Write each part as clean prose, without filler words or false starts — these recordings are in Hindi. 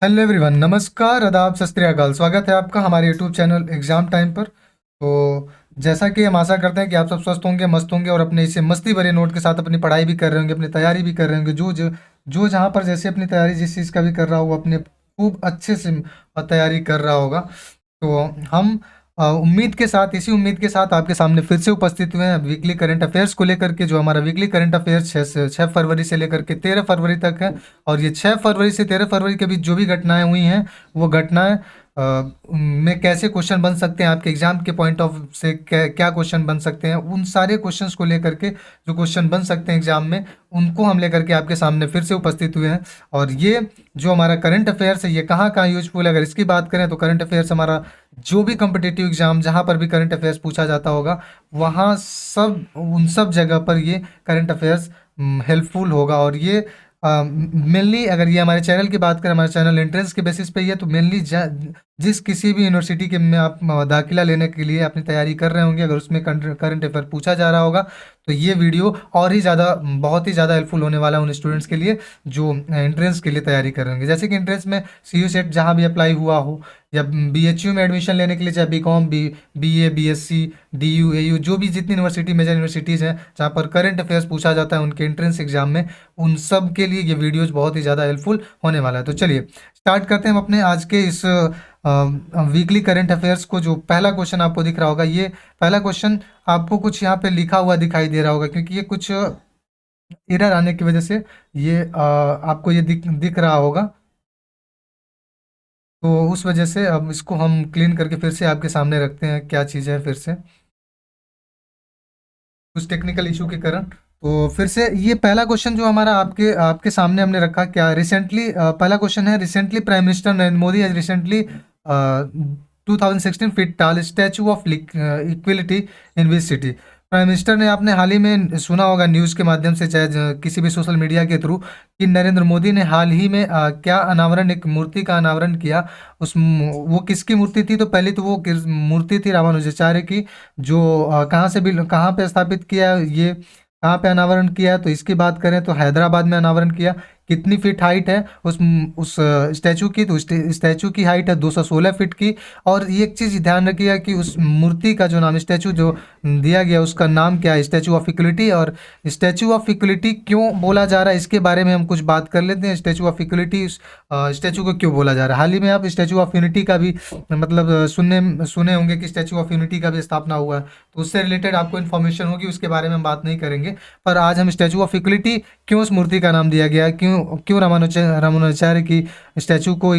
हेलो एवरीवन, नमस्कार, आदाब, सत श्री अकाल। स्वागत है आपका हमारे यूट्यूब चैनल एग्जाम टाइम पर। तो जैसा कि हम आशा करते हैं कि आप सब स्वस्थ होंगे, मस्त होंगे और अपने इसे मस्ती भरे नोट के साथ अपनी पढ़ाई भी कर रहे होंगे, अपनी तैयारी भी कर रहे होंगे। जो जहाँ पर जैसे अपनी तैयारी जिस चीज़ का भी कर रहा हो, वो अपने खूब अच्छे से तैयारी कर रहा होगा। तो हम उम्मीद के साथ, इसी उम्मीद के साथ आपके सामने फिर से उपस्थित हुए हैं वीकली करंट अफेयर्स को लेकर के। जो हमारा वीकली करंट अफेयर्स 6 फरवरी से लेकर के 13 फरवरी तक है। और ये 6 फरवरी से 13 फरवरी के बीच जो भी घटनाएं हुई हैं, वो घटनाएं में कैसे क्वेश्चन बन सकते हैं, आपके एग्जाम के पॉइंट ऑफ से क्या क्वेश्चन बन सकते हैं, उन सारे क्वेश्चंस को लेकर के जो क्वेश्चन बन सकते हैं एग्जाम में, उनको हम लेकर के आपके सामने फिर से उपस्थित हुए हैं। और ये जो हमारा करंट अफेयर्स है, ये कहाँ कहाँ यूजफुल है, अगर इसकी बात करें तो करंट अफेयर्स हमारा जो भी कम्पिटिटिव एग्जाम जहाँ पर भी करंट अफेयर्स पूछा जाता होगा, वहाँ सब उन सब जगह पर ये करंट अफेयर्स हेल्पफुल होगा। और ये मेनली अगर ये हमारे चैनल की बात करें, हमारे चैनल एंट्रेंस के बेसिस पे ही है, तो मेनली जिस किसी भी यूनिवर्सिटी के में आप दाखिला लेने के लिए अपनी तैयारी कर रहे होंगे, अगर उसमें करंट अफेयर पूछा जा रहा होगा, तो ये वीडियो और ही ज़्यादा, बहुत ही ज़्यादा हेल्पफुल होने वाला है उन स्टूडेंट्स के लिए जो एंट्रेंस के लिए तैयारी कर रहे होंगे। जैसे कि एंट्रेंस में सी यू सेट जहाँ भी अप्लाई हुआ हो, या BHU में एडमिशन लेने के लिए, चाहे BCom, BA, BSc, DU, AU, जो भी जितनी यूनिवर्सिटी, मेजर यूनिवर्सिटीज़ हैं जहाँ पर करंट अफेयर्स पूछा जाता है उनके एंट्रेंस एग्जाम में, उन सब के लिए ये वीडियोज़ बहुत ही ज़्यादा हेल्पफुल होने वाला है। तो चलिए स्टार्ट करते हैं हम अपने आज के इस वीकली करंट अफेयर्स को। जो पहला क्वेश्चन आपको दिख रहा होगा, ये पहला क्वेश्चन आपको कुछ यहाँ पे लिखा हुआ दिखाई दे रहा होगा, क्योंकि ये कुछ एरर आने की वजह से ये आपको ये दिख रहा होगा। तो उस वजह से अब इसको हम क्लीन करके फिर से आपके सामने रखते हैं, क्या चीज़ है, फिर से कुछ टेक्निकल इशू के कारण। तो फिर से ये पहला क्वेश्चन जो हमारा आपके आपके सामने हमने रखा, क्या रिसेंटली, पहला क्वेश्चन है, recently prime minister Narendra Modi has recently 2016 feet tall statue of equality in which city. Prime minister ने, आपने हाल ही में सुना होगा न्यूज़ के माध्यम से, चाहे किसी भी सोशल मीडिया के थ्रू, कि नरेंद्र मोदी ने हाल ही में क्या अनावरण, एक मूर्ति का अनावरण किया। वो किसकी मूर्ति थी? तो पहले तो वो मूर्ति थी रामानुजाचार्य की, जो कहाँ से भी, कहाँ पे स्थापित किया ये, कहाँ पे अनावरण किया, तो इसकी बात करें तो हैदराबाद में अनावरण किया। कितनी फीट हाइट है उस स्टैचू की? तो स्टैचू की हाइट है 216 फीट की। और ये एक चीज़ ध्यान रखिएगा कि उस मूर्ति का जो नाम, स्टैचू जो दिया गया, उसका नाम क्या है? Statue of equality. और स्टैचू ऑफ इक्वलिटी क्यों बोला जा रहा है, इसके बारे में हम कुछ बात कर लेते हैं। स्टैचू ऑफ इक्वलिटी, स्टैचू को क्यों बोला जा रहा है? हाल ही में आप स्टैचू ऑफ यूनिटी का भी मतलब सुने होंगे कि स्टैचू ऑफ यूनिटी का भी स्थापना हुआ है, तो उससे रिलेटेड आपको इन्फॉर्मेशन होगी, उसके बारे में हम बात नहीं करेंगे। पर आज हम स्टैचू ऑफ इक्वलिटी, क्यों उस मूर्ति का नाम दिया गया, क्यों क्यों रामानुजाचार्य की स्टैचू को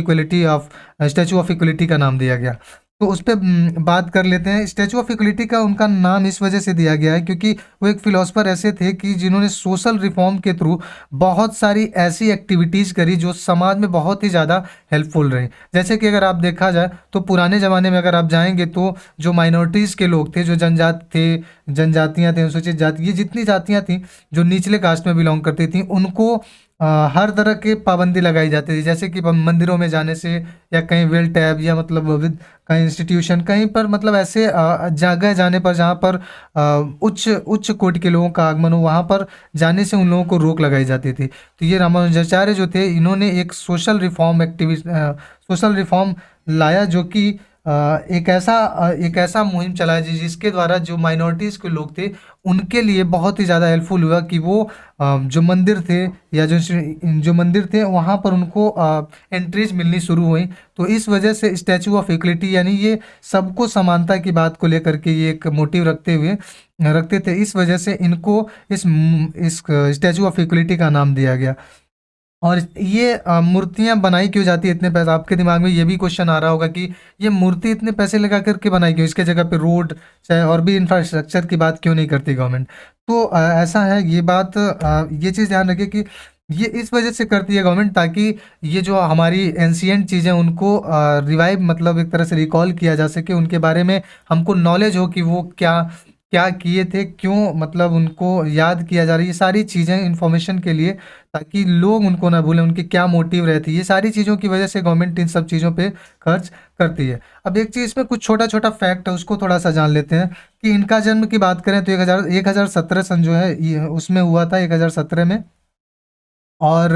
स्टैचू ऑफ इक्वलिटी का नाम दिया गया, तो उस पर बात कर लेते हैं। स्टैचू ऑफ इक्वलिटी का उनका नाम इस वजह से दिया गया है क्योंकि वो एक फिलोसफर ऐसे थे कि जिन्होंने सोशल रिफॉर्म के थ्रू बहुत सारी ऐसी एक्टिविटीज़ करी जो समाज में बहुत ही ज़्यादा हेल्पफुल रही। जैसे कि अगर आप देखा जाए तो पुराने ज़माने में अगर आप जाएंगे तो जो माइनॉरिटीज़ के लोग थे, जो जनजातियाँ थे, अनुसूचित जाति, ये जितनी जातियाँ थीं जो निचले कास्ट में बिलोंग करती थीं, उनको हर तरह की पाबंदी लगाई जाती थी। जैसे कि मंदिरों में जाने से, या कहीं वेल टैब, या मतलब कहीं इंस्टीट्यूशन, कहीं पर मतलब ऐसे जगह जाने पर जहाँ पर उच्च उच्च कोटि के लोगों का आगमन हो, वहाँ पर जाने से उन लोगों को रोक लगाई जाती थी। तो ये रामानुजाचार्य जो थे, इन्होंने एक सोशल रिफॉर्म लाया, जो कि एक ऐसा मुहिम चलाया जिसके द्वारा जो माइनॉरिटीज़ के लोग थे उनके लिए बहुत ही ज़्यादा हेल्पफुल हुआ कि वो जो मंदिर थे, या जो मंदिर थे वहाँ पर उनको एंट्रीज मिलनी शुरू हुई। तो इस वजह से स्टैचू ऑफ इक्वलिटी, यानी ये सबको समानता की बात को लेकर के ये एक मोटिव रखते थे, इस वजह से इनको इस स्टैचू ऑफ इक्वलिटी का नाम दिया गया। और ये मूर्तियाँ बनाई क्यों जाती है इतने पैसे? आपके दिमाग में ये भी क्वेश्चन आ रहा होगा कि ये मूर्ति इतने पैसे लगा करके बनाई क्यों, इसके जगह पे रोड चाहे और भी इंफ्रास्ट्रक्चर की बात क्यों नहीं करती गवर्नमेंट? तो ऐसा है, ये बात, ये चीज़ ध्यान रखिए कि ये इस वजह से करती है गवर्नमेंट, ताकि ये जो हमारी एंशियंट चीज़ें उनको रिवाइव, मतलब एक तरह से रिकॉल किया जा सके, उनके बारे में हमको नॉलेज हो कि वो क्या क्या किए थे, क्यों मतलब उनको याद किया जा रहा है, ये सारी चीज़ें इन्फॉर्मेशन के लिए, ताकि लोग उनको ना भूलें, उनकी क्या मोटिव रहती है। ये सारी चीज़ों की वजह से गवर्नमेंट इन सब चीज़ों पे खर्च करती है। अब एक चीज़ में कुछ छोटा छोटा फैक्ट है, उसको थोड़ा सा जान लेते हैं कि इनका जन्म की बात करें तो 1017 सन जो है, उसमें हुआ था, 1017 में। और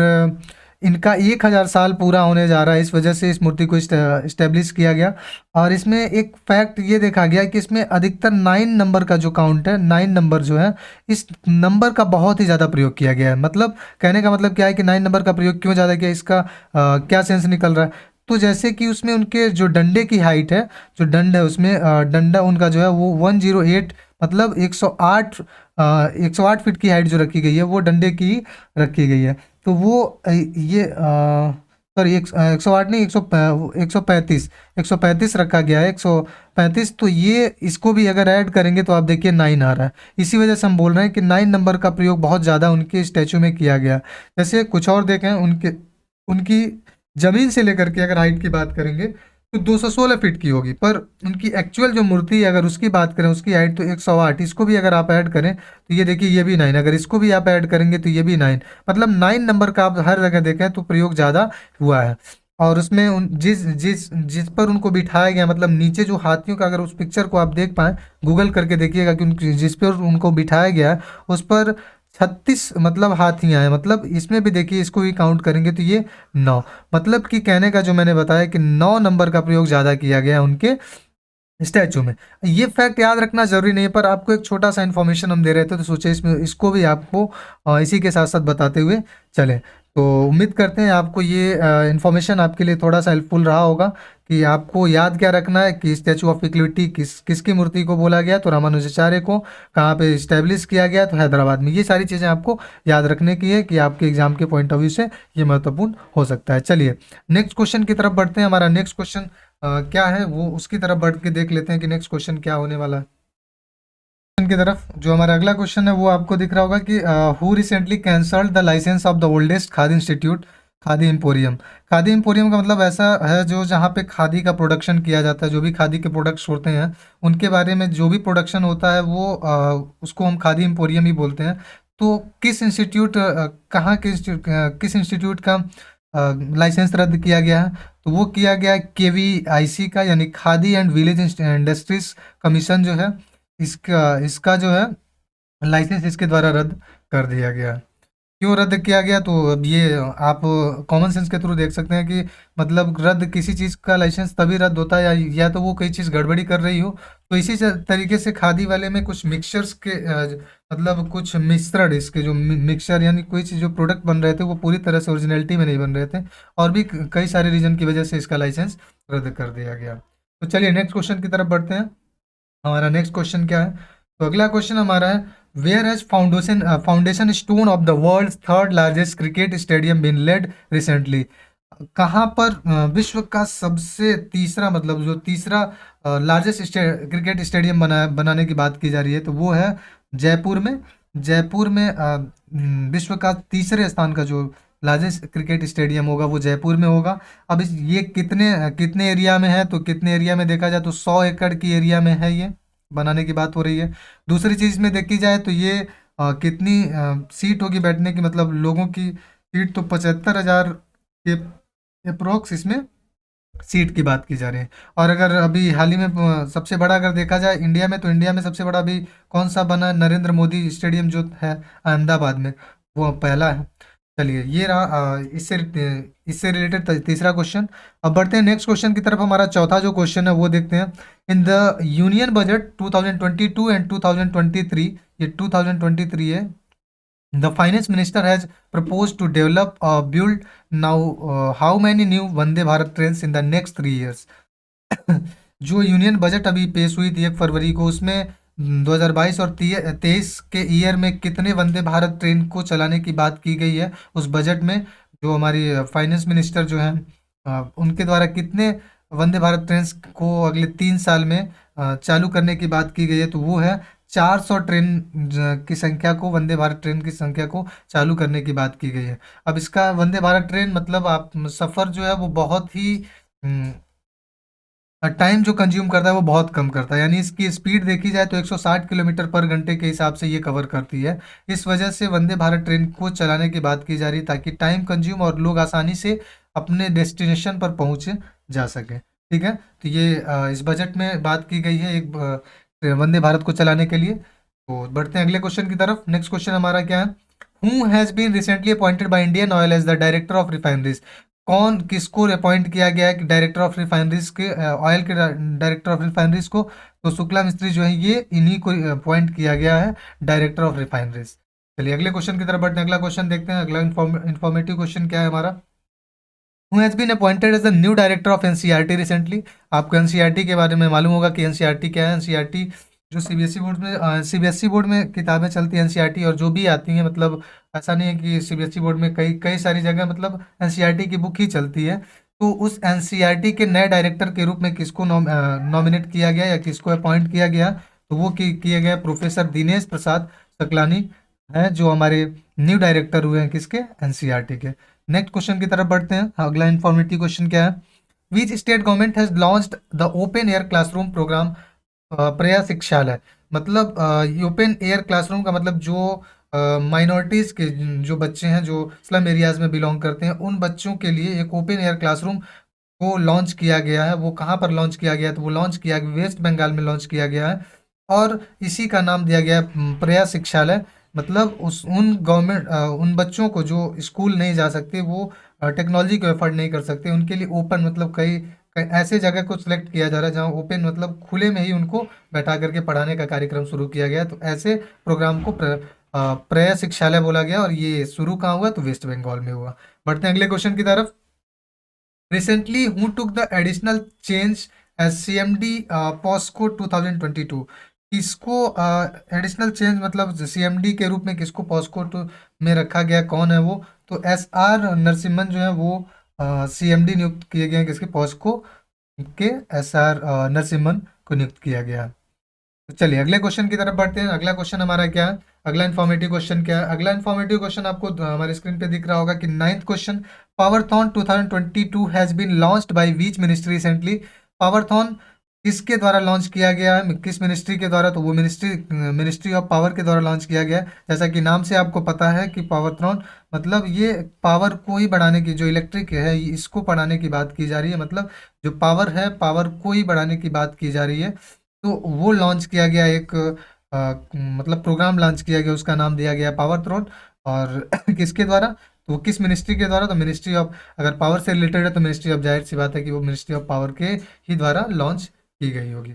इनका 1000 साल पूरा होने जा रहा है, इस वजह से इस मूर्ति को इस्टेब्लिश किया गया। और इसमें एक फैक्ट ये देखा गया कि इसमें अधिकतर 9 नंबर का जो काउंट है, 9 नंबर जो है, इस नंबर का बहुत ही ज़्यादा प्रयोग किया गया है। मतलब कहने का मतलब क्या है कि 9 नंबर का प्रयोग क्यों ज़्यादा किया, इसका क्या सेंस निकल रहा है। तो जैसे कि उसमें उनके जो डंडे की हाइट है, जो दंड है उसमें डंडा उनका जो है वो 108, मतलब 108, 108 फीट की हाइट जो रखी गई है वो डंडे की रखी गई है। तो वो ये सॉरी 108 नहीं, 135, 135 रखा गया है, 135। तो ये इसको भी अगर ऐड करेंगे तो आप देखिए 9 आ रहा है। इसी वजह से हम बोल रहे हैं कि 9 नंबर का प्रयोग बहुत ज़्यादा उनके स्टैचू में किया गया। जैसे कुछ और देखें, उनके उनकी ज़मीन से लेकर के अगर हाइट की बात करेंगे तो 216 फीट की होगी, पर उनकी एक्चुअल जो मूर्ति है अगर उसकी बात करें, उसकी हाइट तो 108। इसको भी अगर आप ऐड करें तो ये देखिए, ये भी 9, अगर इसको भी आप ऐड करेंगे तो ये भी 9। मतलब 9 नंबर का आप हर जगह देखें तो प्रयोग ज़्यादा हुआ है। और उसमें उन जिस जिस जिस पर उनको बिठाया गया, मतलब नीचे जो हाथियों का, अगर उस पिक्चर को आप देख पाएँ, गूगल करके देखिएगा कि उन जिस पर उनको बिठाया गया है उस पर 36 मतलब हाथियाँ हैं। मतलब इसमें भी देखिए, इसको भी काउंट करेंगे तो ये 9। मतलब कि कहने का जो मैंने बताया कि 9 नंबर का प्रयोग ज़्यादा किया गया है उनके स्टैचू में। ये फैक्ट याद रखना जरूरी नहीं है, पर आपको एक छोटा सा इन्फॉर्मेशन हम दे रहे थे तो सोचे इसमें इसको भी आपको इसी के साथ साथ बताते हुए चलें। तो उम्मीद करते हैं आपको ये इन्फॉर्मेशन आपके लिए थोड़ा सा हेल्पफुल रहा होगा कि आपको याद क्या रखना है कि स्टैचू ऑफ इक्विटी किसकी मूर्ति को बोला गया, तो रामानुजाचार्य को। कहाँ पे इस्टेब्लिश किया गया, तो हैदराबाद में। ये सारी चीज़ें आपको याद रखने की है कि आपके एग्जाम के पॉइंट ऑफ व्यू से ये महत्वपूर्ण हो सकता है। चलिए नेक्स्ट क्वेश्चन की तरफ बढ़ते हैं। हमारा नेक्स्ट क्वेश्चन क्या है वो उसकी तरफ बढ़ के देख लेते हैं कि नेक्स्ट क्वेश्चन क्या होने वाला है। क्वेश्चन की तरफ जो हमारा अगला क्वेश्चन है वो आपको दिख रहा होगा कि who recently cancelled the license of the oldest khadi institute, khadi emporium. Khadi emporium का मतलब ऐसा है जो जहाँ पे खादी का प्रोडक्शन किया जाता है, जो भी खादी के प्रोडक्ट्स होते हैं उनके बारे में जो भी प्रोडक्शन होता है वो उसको हम खादी एम्पोरियम ही बोलते हैं। तो किस इंस्टीट्यूट, कहाँ के किस इंस्टीट्यूट का लाइसेंस रद्द किया गया है, तो वो किया गया KVIC का, यानी khadi and village industries commission जो है, इसका इसका जो है लाइसेंस इसके द्वारा रद्द कर दिया गया। क्यों रद्द किया गया, तो अब ये आप कॉमन सेंस के थ्रू देख सकते हैं कि मतलब रद्द किसी चीज़ का लाइसेंस तभी रद्द होता है या तो वो कोई चीज़ गड़बड़ी कर रही हो। तो इसी तरीके से खादी वाले में कुछ मिक्सचर्स के मतलब कुछ मिश्रण, इसके जो मिक्सचर यानी कोई चीज़ जो प्रोडक्ट बन रहे थे वो पूरी तरह से ओरिजिनलिटी में नहीं बन रहे थे, और भी कई सारे रीजन की वजह से इसका लाइसेंस रद्द कर दिया गया। तो चलिए नेक्स्ट क्वेश्चन की तरफ बढ़ते हैं। हमारा नेक्स्ट क्वेश्चन क्या है, तो अगला क्वेश्चन हमारा है, where has foundation stone of the world third largest cricket stadium been laid recently. कहाँ पर विश्व का सबसे तीसरा, मतलब जो तीसरा लार्जेस्ट क्रिकेट स्टेडियम बनाने की बात की जा रही है, तो वो है जयपुर में। जयपुर में विश्व का तीसरे स्थान का जो लार्जेस्ट क्रिकेट स्टेडियम होगा वो जयपुर में होगा। अब ये कितने कितने एरिया में है, तो कितने एरिया में देखा जाए तो 100 एकड़ की एरिया में है, ये बनाने की बात हो रही है। दूसरी चीज़ में देखी जाए तो ये कितनी सीट होगी बैठने की, मतलब लोगों की सीट तो 75,000 के अप्रोक्स इसमें सीट की बात की जा रही है। और अगर अभी हाल ही में सबसे बड़ा अगर देखा जाए इंडिया में, तो इंडिया में सबसे बड़ा अभी कौन सा बना है, नरेंद्र मोदी स्टेडियम जो है अहमदाबाद में, वो पहला है। चलिए ये रहा इससे रिलेटेड तीसरा क्वेश्चन। अब बढ़ते हैं नेक्स्ट क्वेश्चन की तरफ। हमारा चौथा जो क्वेश्चन है वो देखते हैं। In the union budget 2022 and 2023, ये 2023 है, the finance minister has propose to develop build now how many new Vande Bharat train in the next 3 years। जो यूनियन बजट अभी पेश हुई थी 1 फरवरी को, उसमें 2022 और 23 के ईयर में कितने वंदे भारत ट्रेन को चलाने की बात की गई है उस बजट में। जो हमारी फाइनेंस मिनिस्टर जो हैं उनके द्वारा कितने वंदे भारत ट्रेन को अगले 3 साल में चालू करने की बात की गई है, तो वो है 400 ट्रेन की संख्या को, वंदे भारत ट्रेन की संख्या को चालू करने की बात की गई है। अब इसका वंदे भारत ट्रेन मतलब आप सफ़र जो है वो बहुत ही टाइम जो कंज्यूम करता है वो बहुत कम करता है, यानी इसकी स्पीड देखी जाए तो 160 किलोमीटर पर घंटे के हिसाब से ये कवर करती है। इस वजह से वंदे भारत ट्रेन को चलाने की बात की जा रही है ताकि टाइम कंज्यूम और लोग आसानी से अपने डेस्टिनेशन पर पहुँच जा सके। ठीक है, तो ये इस बजट में बात की गई है एक वंदे भारत को चलाने के लिए। तो बढ़ते हैं अगले क्वेश्चन की तरफ। नेक्स्ट क्वेश्चन हमारा क्या है, who has been recently appointed by Indian oil as the director of refineries. कौन किसको अपॉइंट किया गया है डायरेक्टर ऑफ रिफाइनरीज के, ऑयल के डायरेक्टर ऑफ रिफाइनरीज को? तो शुक्ला मिस्त्री जो है ये इन्हीं को अपॉइंट किया गया है डायरेक्टर ऑफ रिफाइनरीज। चलिए अगले क्वेश्चन की तरफ बढ़ते हैं। अगला क्वेश्चन देखते हैं। अगला इंफॉर्मेटिव क्वेश्चन क्या है हमारा? Who has been appointed as the new director of NCERT recently. आपको एनसीईआरटी के बारे में मालूम होगा कि एनसीईआरटी क्या है। एनसीईआरटी जो सीबीएसई बोर्ड में सीबीएसई बोर्ड में किताबें चलती हैं एनसीईआरटी, और जो भी आती हैं, मतलब ऐसा नहीं है कि सीबीएसई बोर्ड में कई कई सारी जगह मतलब एनसीईआरटी की बुक ही चलती है। तो उस एनसीईआरटी के नए डायरेक्टर के रूप में किसको नॉमिनेट किया गया या किसको अपॉइंट किया गया? तो वो किया गया प्रोफेसर दिनेश प्रसाद सकलानी हैं, जो हमारे न्यू डायरेक्टर हुए हैं किसके? एनसीईआरटी के। नेक्स्ट क्वेश्चन की तरफ बढ़ते हैं। अगला इंफॉर्मेटिव क्वेश्चन क्या है? Which state government has launched the open air classroom program प्रया शिक्षालय। मतलब ओपन एयर क्लासरूम का मतलब जो माइनॉरिटीज़ के जो बच्चे हैं जो स्लम एरियाज में बिलोंग करते हैं, उन बच्चों के लिए एक ओपन एयर क्लासरूम को लॉन्च किया गया है। वो कहाँ पर लॉन्च किया गया है? तो वो लॉन्च किया वेस्ट बंगाल में लॉन्च किया गया है, और इसी का नाम दिया गया है प्रया शिक्षालय। मतलब उस उन गवर्नमेंट उन बच्चों को जो स्कूल नहीं जा सकते, वो टेक्नोलॉजी को एफर्ड नहीं कर सकते, उनके लिए ओपन मतलब कई ऐसे जगह को सिलेक्ट किया जा रहा है जहाँ ओपन मतलब खुले में ही उनको बैठा करके पढ़ाने का कार्यक्रम शुरू किया गया। तो ऐसे प्रोग्राम को प्रया शिक्षालय बोला गया, और ये शुरू कहाँ हुआ? तो वेस्ट बंगाल में हुआ। बढ़ते हैं अगले क्वेश्चन की तरफ। Recently, who took the additional change as CMD POSCO 2022? किसको एडिशनल चेंज मतलब सीएमडी के रूप में किसको पॉस्को में रखा गया? कौन है वो? तो SR नरसिम्हन जो है वो सीएमडी नियुक्त किए गए हैं किसके? पॉस्को के SR नरसिम्हन को नियुक्त किया गया। तो चलिए अगले क्वेश्चन की तरफ बढ़ते हैं। अगला क्वेश्चन हमारा क्या है? अगला इन्फॉर्मेटिव क्वेश्चन क्या है? अगला इन्फॉर्मेटिव क्वेश्चन आपको हमारे स्क्रीन पे दिख रहा होगा कि ninth question, Powerthon 2022 has been launched by which ministry recently. Powerthon किसके द्वारा लॉन्च किया गया है? किस मिनिस्ट्री के द्वारा? तो वो मिनिस्ट्री ऑफ पावर के द्वारा लॉन्च किया गया है। जैसा कि नाम से आपको पता है कि पावरथॉन मतलब ये पावर को ही बढ़ाने की, जो इलेक्ट्रिक है इसको बढ़ाने की बात की जा रही है। मतलब जो पावर है, पावर को ही बढ़ाने की बात की जा रही है। तो वो लॉन्च किया गया एक मतलब प्रोग्राम लॉन्च किया गया, उसका नाम दिया गया पावर थ्रोन। और किसके द्वारा? तो वो किस मिनिस्ट्री के द्वारा? तो मिनिस्ट्री ऑफ, अगर पावर से रिलेटेड है तो मिनिस्ट्री ऑफ, जाहिर सी बात है कि वो मिनिस्ट्री ऑफ पावर के ही द्वारा लॉन्च की गई होगी।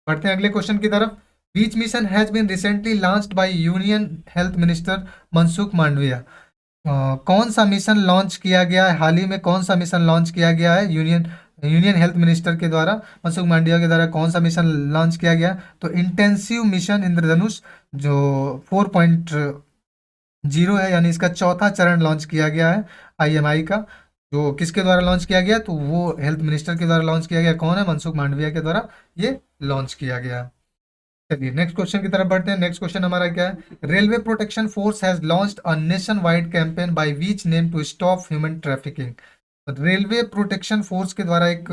बढ़ते हैं अगले क्वेश्चन की तरफ। Beach mission has been recently launched by union health minister Mansukh Mandaviya. कौन सा मिशन लॉन्च किया गया है? हाल ही में कौन सा मिशन लॉन्च किया गया है यूनियन हेल्थ मिनिस्टर के द्वारा, मनसुख मांडविया के द्वारा कौन सा मिशन लॉन्च किया गया? तो इंटेंसिव मिशन इंद्रधनुष जो 4.0 है, यानी इसका चौथा चरण लॉन्च किया गया है आईएमआई का। जो किसके द्वारा लॉन्च किया गया? तो वो हेल्थ मिनिस्टर के द्वारा लॉन्च किया गया। कौन है? मनसुख मांडविया के द्वारा ये लॉन्च किया गया है। चलिए नेक्स्ट क्वेश्चन की तरफ बढ़ते हैं। नेक्स्ट क्वेश्चन हमारा क्या है? Railway protection force has launched a nation wide campaign by which name to stop human trafficking. Railway protection force के द्वारा एक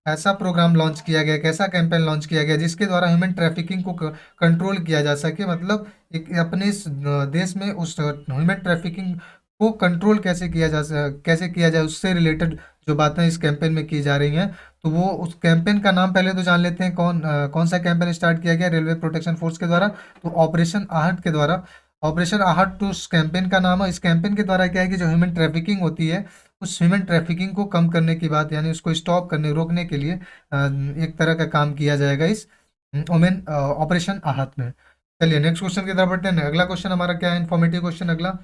ऐसा प्रोग्राम लॉन्च किया गया, एक ऐसा कैंपेन लॉन्च किया गया जिसके द्वारा ह्यूमन ट्रैफिकिंग को कंट्रोल किया जा सके। मतलब एक अपने इस देश में उस ह्यूमन ट्रैफिकिंग को कंट्रोल कैसे किया जाए, उससे रिलेटेड जो बातें इस कैंपेन में की जा रही हैं। तो वो उस कैंपेन का नाम पहले तो जान लेते हैं। कौन सा कैंपेन स्टार्ट किया गया रेलवे प्रोटेक्शन फोर्स के द्वारा? तो ऑपरेशन आहट के द्वारा। ऑपरेशन आहट तो उस कैंपेन का नाम है। इस कैंपेन के द्वारा क्या है कि जो ह्यूमन ट्रैफिकिंग होती है, उस ह्यूमन ट्रैफिकिंग को कम करने की बात, यानी उसको स्टॉप करने, रोकने के लिए एक तरह का काम किया जाएगा इस वोमेन ऑपरेशन आहत में। चलिए नेक्स्ट क्वेश्चन की तरफ बढ़ते हैं। अगला क्वेश्चन हमारा क्या है? इन्फॉर्मेटिव क्वेश्चन अगला।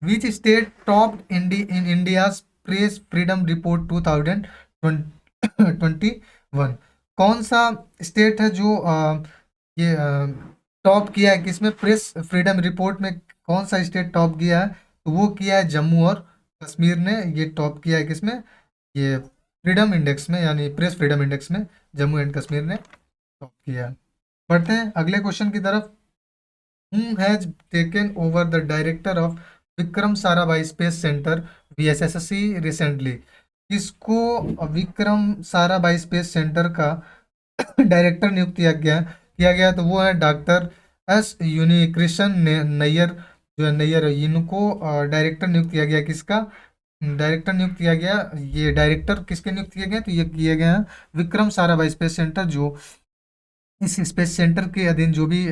Which state topped in India press freedom report 2021? कौन सा स्टेट है जो ये टॉप किया है किसमें? प्रेस फ्रीडम रिपोर्ट में कौन सा स्टेट टॉप किया है? तो वो किया है जम्मू और कश्मीर ने। ये टॉप किया है किसमें? ये फ्रीडम इंडेक्स में, यानी प्रेस फ्रीडम इंडेक्स में जम्मू एंड कश्मीर ने टॉप किया है। बढ़ते हैं अगले क्वेश्चन की तरफ। Who has taken over the director of Vikram Sarabhai space centre VSSC recently? किसको विक्रम साराभाई स्पेस सेंटर का डायरेक्टर नियुक्त किया गया? तो वो है डॉक्टर एस यूनिकृष्ण नैयर, जो है नैयर, इनको डायरेक्टर नियुक्त किया गया। किसका डायरेक्टर नियुक्त किया गया? ये डायरेक्टर किसके नियुक्त किए गए? तो ये किए गए हैं विक्रम साराभाई स्पेस सेंटर, जो इस स्पेस सेंटर के अधीन जो भी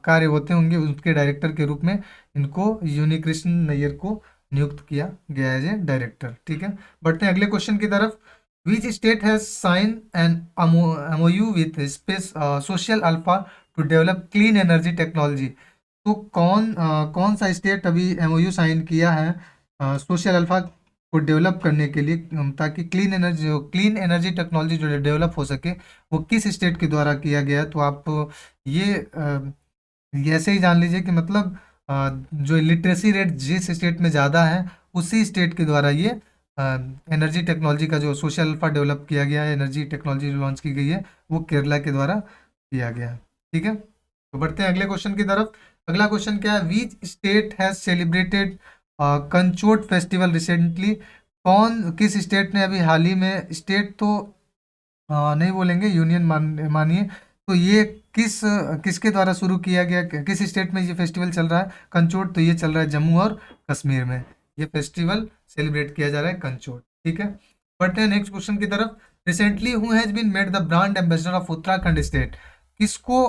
कार्य होते होंगे उसके डायरेक्टर के रूप में इनको यूनिकृष्ण नैयर को नियुक्त किया गया एज ए डायरेक्टर। ठीक है, बढ़ते हैं अगले क्वेश्चन की तरफ। Which state has sign an MoU with space social alpha to develop clean energy technology. तो कौन सा स्टेट अभी एमओयू साइन किया है सोशल अल्फा को डेवलप करने के लिए, ताकि क्लीन एनर्जी टेक्नोलॉजी जो डेवलप हो सके, वो किस स्टेट के द्वारा किया गया है? तो आप ये ऐसे ही जान लीजिए कि मतलब जो लिटरेसी रेट जिस स्टेट में ज़्यादा है उसी स्टेट के द्वारा ये एनर्जी टेक्नोलॉजी का जो सोशल अल्फा डेवलप किया गया है, एनर्जी टेक्नोलॉजी जो लॉन्च की गई है, वो केरला के द्वारा किया गया है। ठीक है, तो बढ़ते हैं अगले क्वेश्चन की तरफ। अगला क्वेश्चन क्या है? Which state has celebrated Kanchot festival recently. किस स्टेट ने अभी हाल ही में, स्टेट तो नहीं बोलेंगे, यूनियन मानिए, तो ये किसके द्वारा शुरू किया गया, किस स्टेट में ये फेस्टिवल चल रहा है कंचोट? तो ये चल रहा है जम्मू और कश्मीर में, ये फेस्टिवल सेलिब्रेट किया जा रहा है कंचोट। ठीक है, बढ़ते हैं नेक्स्ट क्वेश्चन की तरफ। Recently who has been made the brand ambassador of Uttarakhand state. किसको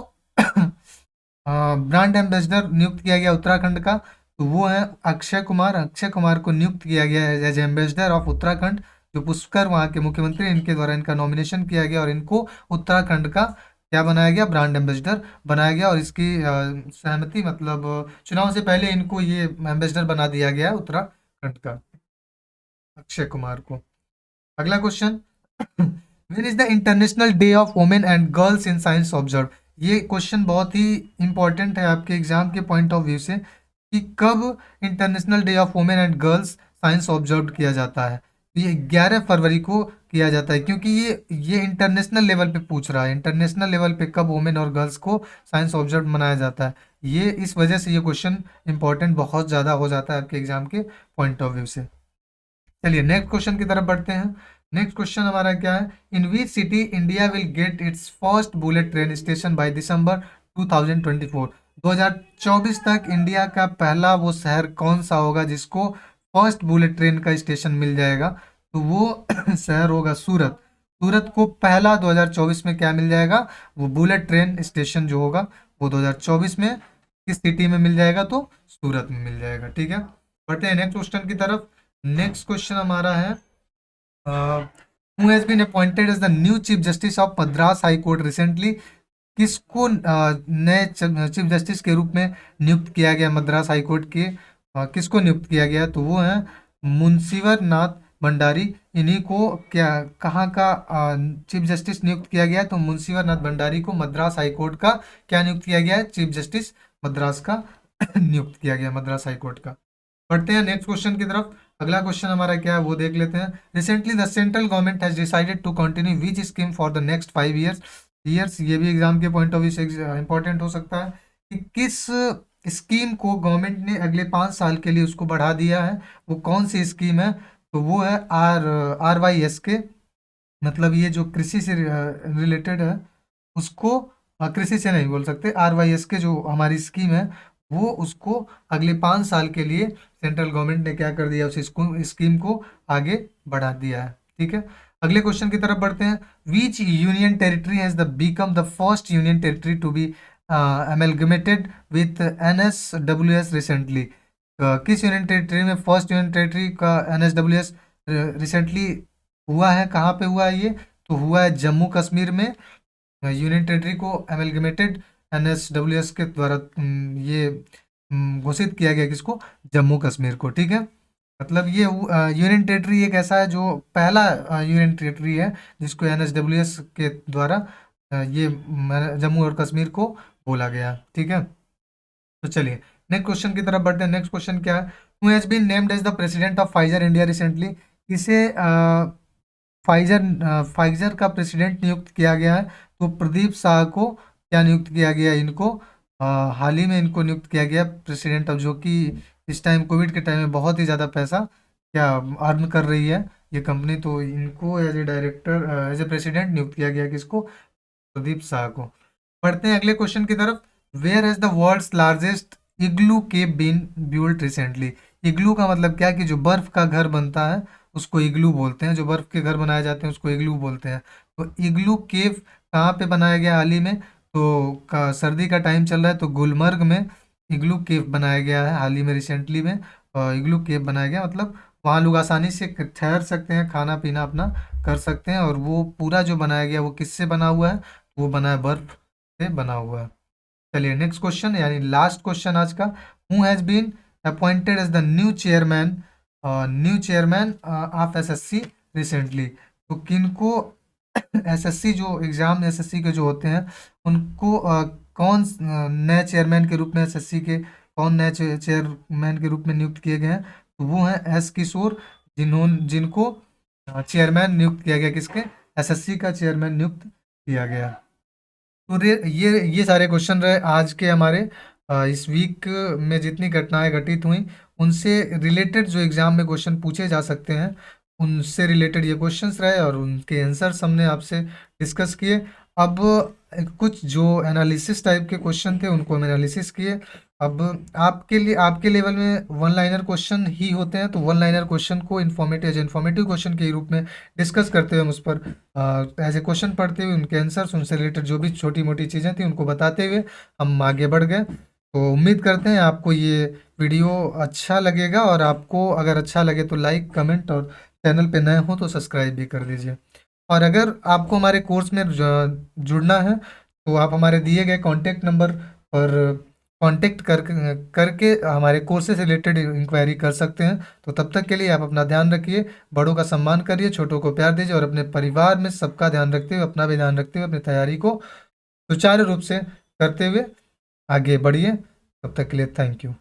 ब्रांड एम्बेसडर नियुक्त किया गया उत्तराखंड का? तो वो है अक्षय कुमार। अक्षय कुमार को नियुक्त किया गया है एज एम्बेसडर ऑफ उत्तराखंड। जो पुष्कर वहाँ के मुख्यमंत्री, इनके द्वारा इनका नॉमिनेशन किया गया और इनको उत्तराखंड का क्या बनाया गया? ब्रांड एम्बेसडर बनाया गया। और इसकी सहमति मतलब चुनाव से पहले इनको ये एम्बेसडर बना दिया गया है उत्तराखंड का, अक्षय कुमार को। अगला question, when is the international day of women and girls in science observe. ये क्वेश्चन बहुत ही इंपॉर्टेंट है आपके एग्जाम के पॉइंट ऑफ व्यू से, कि कब international day of women and girls science observe किया जाता है। तो ये 11 फरवरी को किया जाता है, क्योंकि ये इंटरनेशनल लेवल पे पूछ रहा है, इंटरनेशनल लेवल पे कब वुमेन और गर्ल्स को साइंस ऑब्जर्व मनाया जाता है। ये इस वजह से ये क्वेश्चन इंपॉर्टेंट बहुत ज़्यादा हो जाता है आपके एग्जाम के पॉइंट ऑफ व्यू से। चलिए नेक्स्ट क्वेश्चन की तरफ बढ़ते हैं। नेक्स्ट क्वेश्चन हमारा क्या है? In which city India will get its first bullet train station by December 2024। 2024 तक इंडिया का पहला वो शहर कौन सा होगा जिसको फर्स्ट बुलेट ट्रेन का स्टेशन मिल जाएगा? तो वो शहर होगा सूरत। सूरत को पहला 2024 में क्या मिल जाएगा? वो बुलेट ट्रेन स्टेशन जो होगा वो 2024 में किस सिटी में मिल जाएगा? तो सूरत में मिल जाएगा। ठीक है, बढ़ते हैं नेक्स्ट क्वेश्चन की तरफ। नेक्स्ट क्वेश्चन हमारा है, who has been appointed as the new chief justice of Madras high court recently. किसको नए चीफ जस्टिस के रूप में नियुक्त किया गया मद्रास हाई कोर्ट के? किसको नियुक्त किया गया? तो वो है मुंशीवर नाथ भंडारी। इन्हीं को क्या, कहाँ का चीफ जस्टिस नियुक्त किया गया? तो मुंशीवर नाथ भंडारी को मद्रास हाई कोर्ट का क्या नियुक्त किया गया है? चीफ जस्टिस मद्रास का नियुक्त किया गया, मद्रास हाई कोर्ट का। बढ़ते हैं नेक्स्ट क्वेश्चन की तरफ। अगला क्वेश्चन हमारा क्या है वो देख लेते हैं। Recently the central government has decided to continue which scheme for the next 5 years. ये भी एग्जाम के पॉइंट ऑफ व्यू से इंपॉर्टेंट हो सकता है कि किस स्कीम को गवर्नमेंट ने अगले 5 साल के लिए उसको बढ़ा दिया है। वो कौन सी स्कीम है? तो वो है RYSK। मतलब ये जो कृषि से रिलेटेड है उसको, कृषि से नहीं बोल सकते, RYSK जो हमारी स्कीम है वो उसको अगले 5 साल के लिए सेंट्रल गवर्नमेंट ने क्या कर दिया, उस स्कीम को आगे बढ़ा दिया है। ठीक है, अगले क्वेश्चन की तरफ बढ़ते हैं। Which union territory has the become the first union territory to be amalgamated with NSWS recently. किस यूनियन टेरिटरी में फर्स्ट यूनियन टेरिटरी का NSWS रिसेंटली हुआ है? कहाँ पे हुआ है ये? तो हुआ है जम्मू कश्मीर में। यूनियन टेरिटरी को अमेलगमेटेड NSWS के द्वारा ये घोषित किया गया, किसको? जम्मू कश्मीर को। ठीक है, मतलब ये यूनियन टेरिटरी एक ऐसा है जो पहला यूनियन टेरिटरी है जिसको NSWS के द्वारा ये जम्मू और कश्मीर को बोला गया। ठीक है, तो चलिए नेक्स्ट क्वेश्चन की तरफ बढ़ते हैं। नेक्स्ट क्वेश्चन क्या है? Who has been named as the president of Pfizer India recently. इसे फाइजर का प्रेसिडेंट नियुक्त किया गया है। तो प्रदीप शाह को क्या नियुक्त किया गया? इनको हाल ही में इनको नियुक्त किया गया प्रेसिडेंट, अब जो कि इस टाइम कोविड के टाइम में बहुत ही ज़्यादा पैसा क्या अर्न कर रही है ये कंपनी। तो इनको as a director, as a president नियुक्त किया गया, किसको? प्रदीप शाह को। बढ़ते हैं अगले क्वेश्चन की तरफ। Where has the world's largest igloo cave been built recently. Igloo का मतलब क्या, कि जो बर्फ का घर बनता है उसको इग्लू बोलते हैं, जो बर्फ के घर बनाए जाते हैं उसको इग्लू बोलते हैं। तो इग्लू केव कहाँ पे बनाया गया हाल ही में? तो सर्दी का टाइम चल रहा है, तो गुलमर्ग में इग्लू केव बनाया गया है हाल ही में, रिसेंटली में इग्लू केव बनाया गया, मतलब वहाँ लोग आसानी से ठहर सकते हैं, खाना पीना अपना कर सकते हैं। और वो पूरा जो बनाया गया वो किससे बना हुआ है? वो बना है बर्फ से बना हुआ है। चलिए नेक्स्ट क्वेश्चन, यानी लास्ट क्वेश्चन आज का। Who has been appointed as the new chairman of SSC recently? तो किनको एसएससी जो एग्जाम एसएससी के जो होते हैं उनको कौन नए चेयरमैन के रूप में एसएससी के कौन नए चेयरमैन के रूप में नियुक्त किए गए हैं? तो वो हैं एस किशोर, जिनको चेयरमैन नियुक्त किया गया, किसके? एसएससी का चेयरमैन नियुक्त किया गया। तो ये सारे क्वेश्चन रहे आज के हमारे। इस वीक में जितनी घटनाएं घटित हुई उनसे रिलेटेड जो एग्जाम में क्वेश्चन पूछे जा सकते हैं, उनसे रिलेटेड ये क्वेश्चंस रहे और उनके आंसर्स हमने आपसे डिस्कस किए। अब कुछ जो एनालिसिस टाइप के क्वेश्चन थे उनको हम एनालिसिस किए। अब आपके लिए, आपके लेवल में वन लाइनर क्वेश्चन ही होते हैं, तो वन लाइनर क्वेश्चन को इन्फॉर्मेटिव क्वेश्चन के रूप में डिस्कस करते हुए हम उस पर एज ए क्वेश्चन पढ़ते हुए उनके आंसर्स, उनसे रिलेटेड जो भी छोटी मोटी चीज़ें थी उनको बताते हुए हम आगे बढ़ गए। तो उम्मीद करते हैं आपको ये वीडियो अच्छा लगेगा, और आपको अगर अच्छा लगे तो लाइक, कमेंट, और चैनल पे नए हो तो सब्सक्राइब भी कर दीजिए। और अगर आपको हमारे कोर्स में जुड़ना है तो आप हमारे दिए गए कॉन्टैक्ट नंबर पर कांटेक्ट करके हमारे कोर्सेज से रिलेटेड इंक्वायरी कर सकते हैं। तो तब तक के लिए आप अपना ध्यान रखिए, बड़ों का सम्मान करिए, छोटों को प्यार दीजिए, और अपने परिवार में सबका ध्यान रखते हुए, अपना भी ध्यान रखते हुए अपनी तैयारी को सुचारू रूप से करते हुए आगे बढ़िए। तब तक के लिए थैंक यू।